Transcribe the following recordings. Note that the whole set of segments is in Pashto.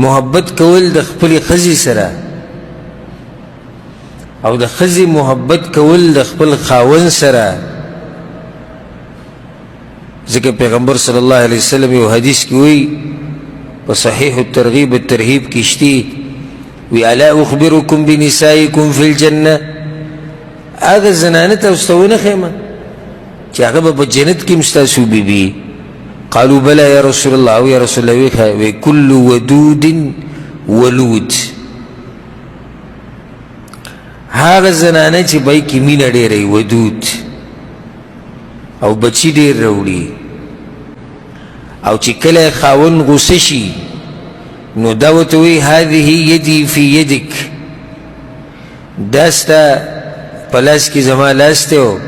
محبت کول د خپل خزي سره او د خزي محبت کول د خپل خاون سره ځکه پیغمبر صلی الله علیه وسلم یو حدیث کې وی په صحیح الترغیب والترهیب کې شتي وی الا اخبركم بنسائكم في الجنه هغه زنانه تاسو ته ونه خیمه چې هغه په جنت کې مستاسو بیبي قالوا بلى يا رسول الله او يا رسول الله وكل ودود ولود هغه زنانه چې بای کې مینه ډېرې ودود او بچی ډېر راوړي او چې کله خاون غوسه شي نو دا ورته وایي هذه يدي في يدك دا ستا په لاس کې زما لاس دی او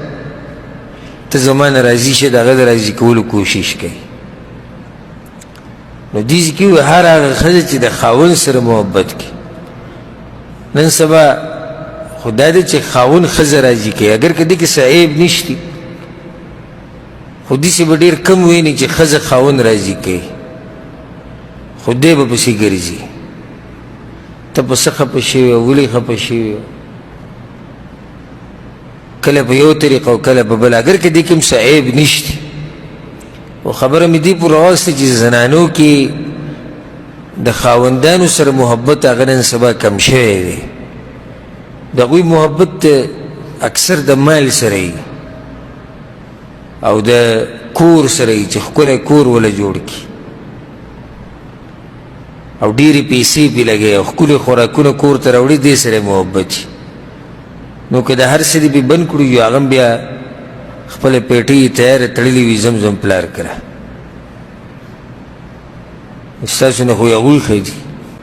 ته زما نه راضي شه د هغه د راضي کولو کوشش کوي نو دیز کې هر هغه ښځه چې د خاون سره محبت کوي نن سبا خدا دې چې خاون ښځه راضي کوي اگر که دې کې څه عیب نشتی خو داسې به ډېر کم ویني چې ښځه خاون راضي کوي خو دی به پسې ګرځي ته په څه خفه شوې ولې خفه شوې کله په یو طریقه او کله په بل اگر که دې کې هم څه عیب نشتی و خبره مې دې پورې راوستې چې زنانو کې د خاوندانو سره محبت هغه نن سبا کم شوی دی د هغوی محبت اکثر د مال سره وي او د کور سره وي چې ښکلی کور وله جوړ کړي او ډېرې پیسې پې لګوي او ښکلي خوراکونه کور ته راوړي دې سره محبت وي نو که د هر څه دې پې بند کړو یو هغه بیا خپل پیټی تیار تړلی وي زمزم پلار کړه ستاسو نه خو هغوی ښه دي